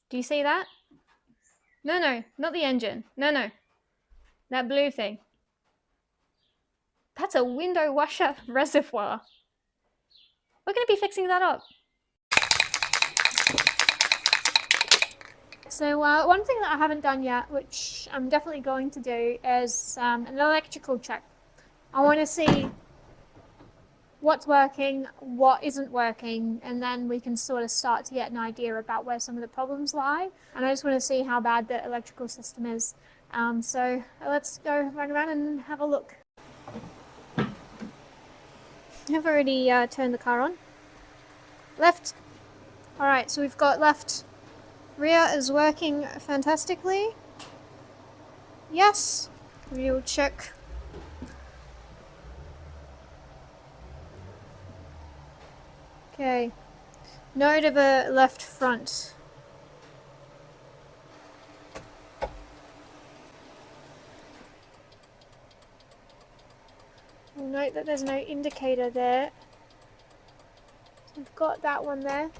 Do you see that? No, no, not the engine. No, no. That blue thing. That's a window washer reservoir. We're going to be fixing that up. So one thing that I haven't done yet, which I'm definitely going to do, is an electrical check. I want to see what's working, what isn't working, and then we can sort of start to get an idea about where some of the problems lie. And I just want to see how bad the electrical system is. So let's go run around and have a look. I've already turned the car on. Left. Alright, so we've got left. Rear is working fantastically. Yes. We'll check. Okay. Note of a left front. We'll note that there's no indicator there. So we've got that one there.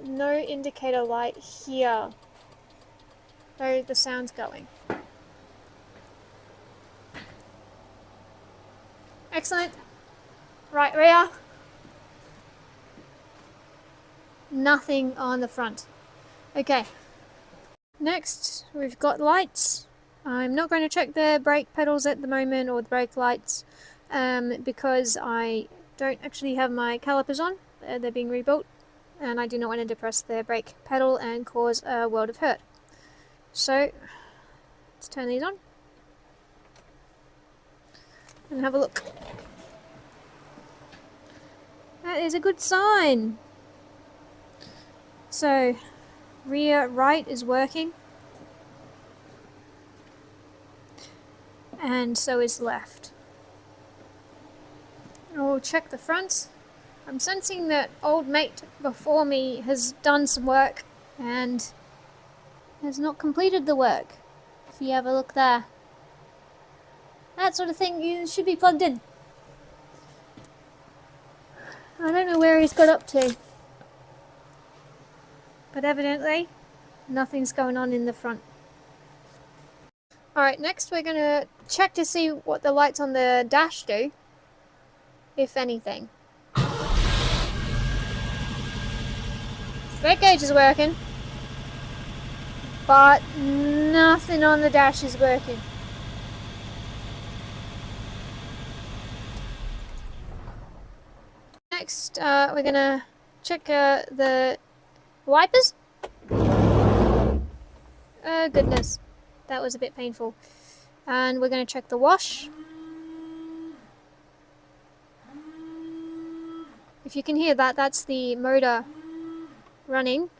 No indicator light here. Though the sound's going. Excellent. Right rear. Nothing on the front. Okay. Next, we've got lights. I'm not going to check the brake pedals at the moment or the brake lights because I don't actually have my calipers on. They're being rebuilt and I do not want to depress the brake pedal and cause a world of hurt. So, let's turn these on and have a look. That is a good sign. So, rear right is working. And so is left. We'll check the front. I'm sensing that old mate before me has done some work and has not completed the work. If you have a look there. That sort of thing you should be plugged in. I don't know where he's got up to. But evidently, nothing's going on in the front. Alright, next we're going to check to see what the lights on the dash do, if anything. Brake gauge is working, but nothing on the dash is working. Next, we're going to check the wipers. Oh goodness. That was a bit painful. And we're going to check the wash. If you can hear that, that's the motor running,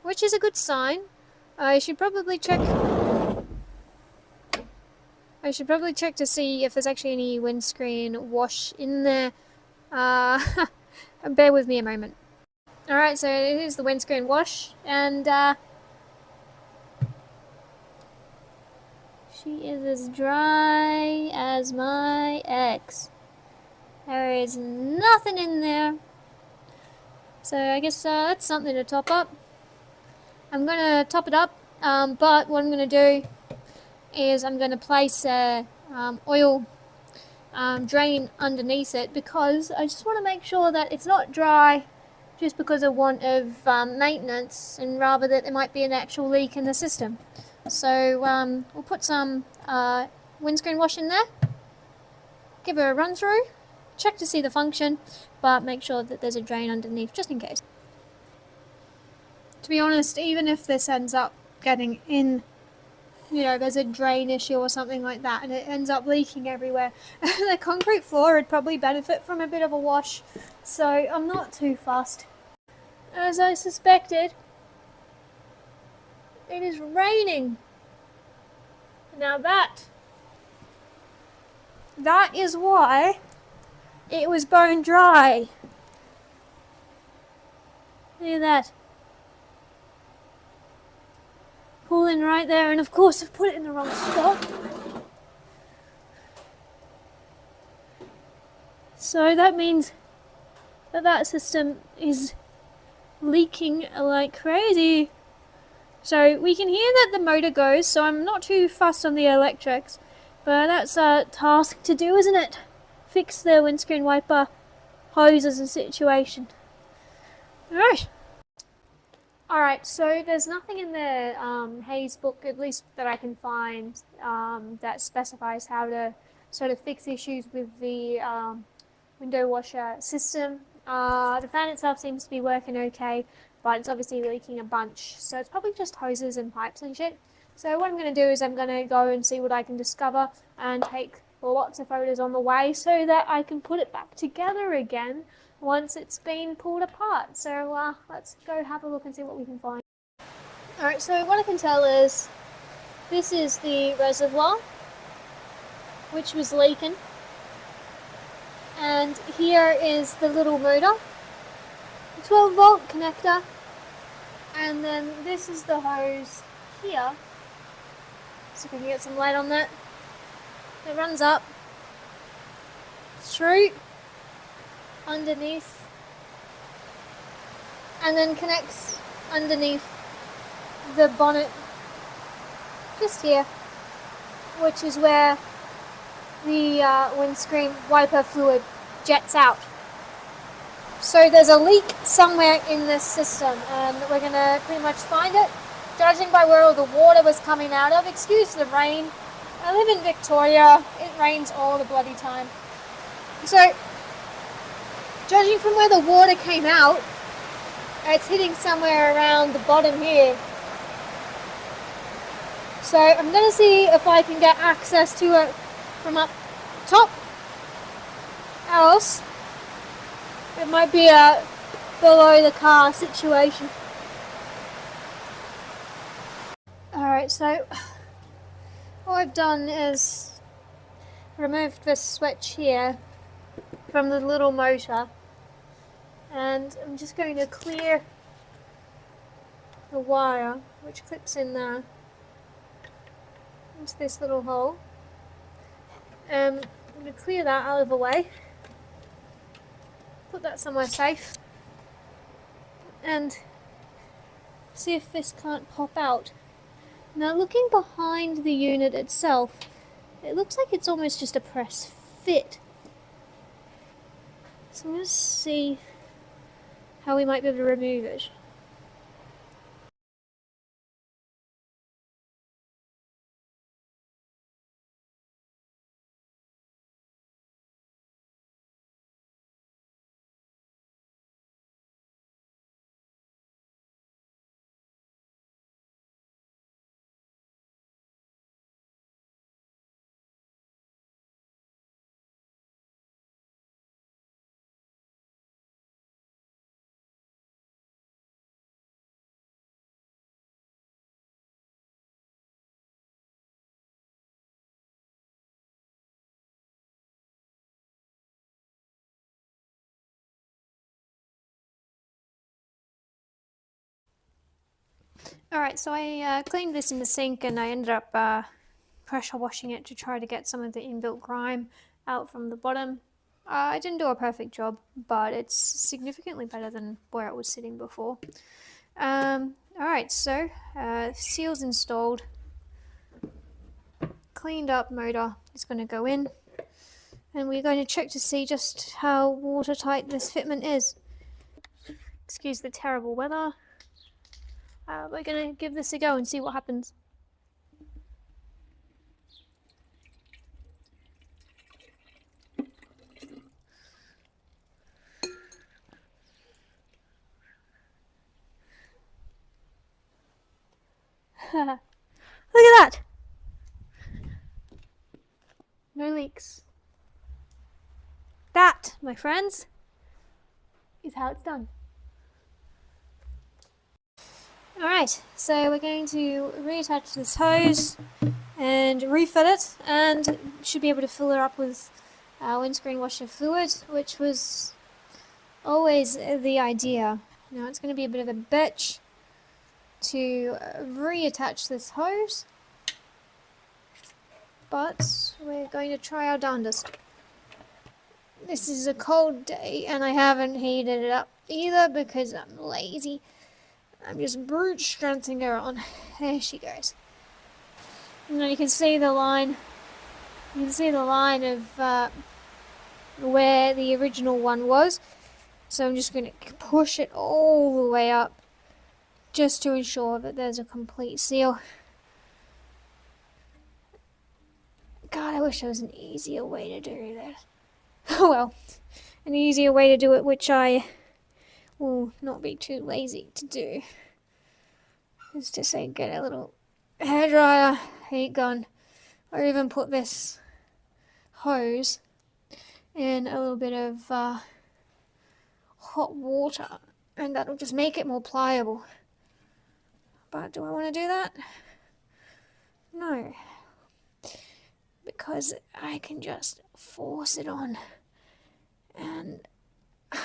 which is a good sign. I should probably check to see if there's actually any windscreen wash in there. Bear with me a moment. Alright, so here's the windscreen wash, and she is as dry as my ex. There is nothing in there. So I guess that's something to top up. I'm going to top it up, but what I'm going to do is I'm going to place a oil drain underneath it because I just want to make sure that it's not dry just because of want of maintenance, and rather that there might be an actual leak in the system. So we'll put some windscreen wash in there, give her a run through, check to see the function, but make sure that there's a drain underneath just in case. To be honest, even if this ends up getting in, you know, there's a drain issue or something like that and it ends up leaking everywhere, the concrete floor would probably benefit from a bit of a wash, so I'm not too fussed. As I suspected, it is raining. Now that is why it was bone dry. Look at that. Pulling right there, and of course I've put it in the wrong spot. So that means that system is leaking like crazy. So we can hear that the motor goes, so I'm not too fussed on the electrics. But that's a task to do, isn't it? Fix the windscreen wiper hoses and situation. Alright. Alright, so there's nothing in the Hayes book, at least that I can find, that specifies how to sort of fix issues with the window washer system. The fan itself seems to be working okay, but it's obviously leaking a bunch. So it's probably just hoses and pipes and shit. So what I'm going to do is I'm going to go and see what I can discover and take lots of photos on the way so that I can put it back together again once it's been pulled apart. So let's go have a look and see what we can find. Alright, so what I can tell is this is the reservoir, which was leaking. And here is the little motor, 12 volt connector, and then this is the hose here. See if we can get some light on that. It runs up, through, underneath, and then connects underneath the bonnet, just here, which is where the windscreen wiper fluid jets out. So there's a leak somewhere in this system, and we're going to pretty much find it, judging by where all the water was coming out of. Excuse the rain. I live in Victoria. It rains all the bloody time. So, judging from where the water came out, it's hitting somewhere around the bottom here. So I'm going to see if I can get access to it from up top. Else, it might be a below the car situation. Alright, so what I've done is removed this switch here from the little motor, and I'm just going to clear the wire which clips in there into this little hole. I'm going to clear that out of the way, put that somewhere safe, and see if this can't pop out. Now, looking behind the unit itself, it looks like it's almost just a press fit. So I'm going to see how we might be able to remove it. Alright, so I cleaned this in the sink, and I ended up pressure washing it to try to get some of the inbuilt grime out from the bottom. I didn't do a perfect job, but it's significantly better than where it was sitting before. Alright, so seals installed, cleaned up motor is going to go in, and we're going to check to see just how watertight this fitment is. Excuse the terrible weather. We're going to give this a go and see what happens. Look at that! No leaks. That, my friends, is how it's done. Alright, so we're going to reattach this hose and refit it, and should be able to fill it up with windscreen washer fluid, which was always the idea. Now it's going to be a bit of a bitch to reattach this hose, but we're going to try our darndest. This is a cold day and I haven't heated it up either because I'm lazy. I'm just brute strengthening her on. There she goes. And then you can see the line. You can see the line of where the original one was. So I'm just going to push it all the way up just to ensure that there's a complete seal. God, I wish there was an easier way to do that. Oh well, an easier way to do it, which I will not be too lazy to do, is to say get a little hairdryer, heat gun, or even put this hose in a little bit of hot water, and that'll just make it more pliable. But do I want to do that? No, because I can just force it on, and there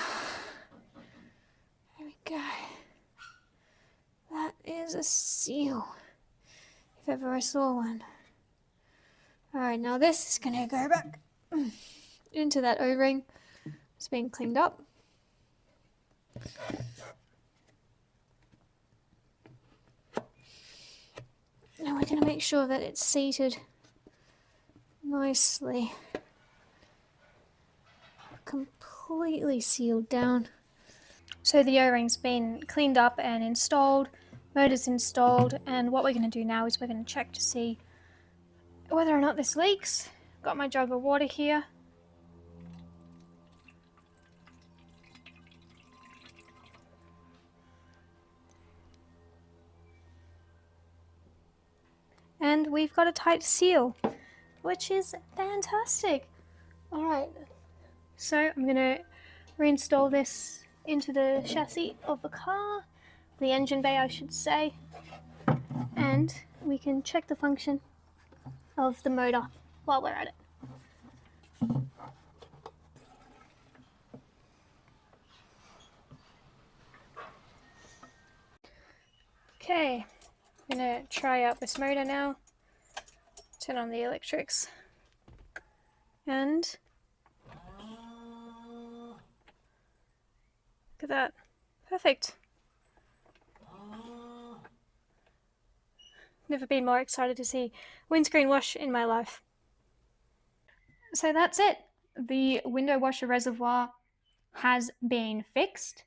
we go. That is a seal, if ever I saw one. Alright, now this is going to go back into that O-ring. It's being cleaned up. Now we're going to make sure that it's seated nicely, completely sealed down. So the O-ring's been cleaned up and installed, motor's installed, and what we're going to do now is we're going to check to see whether or not this leaks. Got my jug of water here. And we've got a tight seal, which is fantastic. Alright, so I'm going to reinstall this into the chassis of the car, the engine bay I should say, and we can check the function of the motor while we're at it. Okay, I'm going to try out this motor now, turn on the electrics, and look at that, perfect. Never been more excited to see windscreen wash in my life. So that's it. The window washer reservoir has been fixed.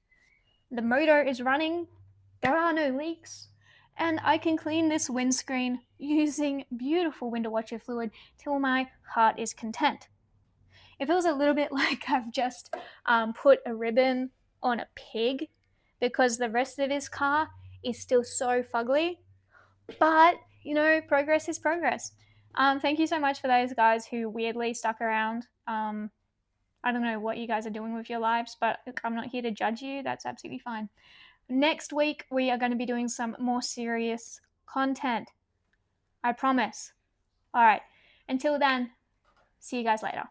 The motor is running. There are no leaks. And I can clean this windscreen using beautiful window washer fluid till my heart is content. It feels a little bit like I've just put a ribbon on a pig because the rest of this car is still so fugly. But, you know, progress is progress. Thank you so much for those guys who weirdly stuck around. I don't know what you guys are doing with your lives, but I'm not here to judge you. That's absolutely fine. Next week, we are going to be doing some more serious content. I promise. All right. Until then, see you guys later.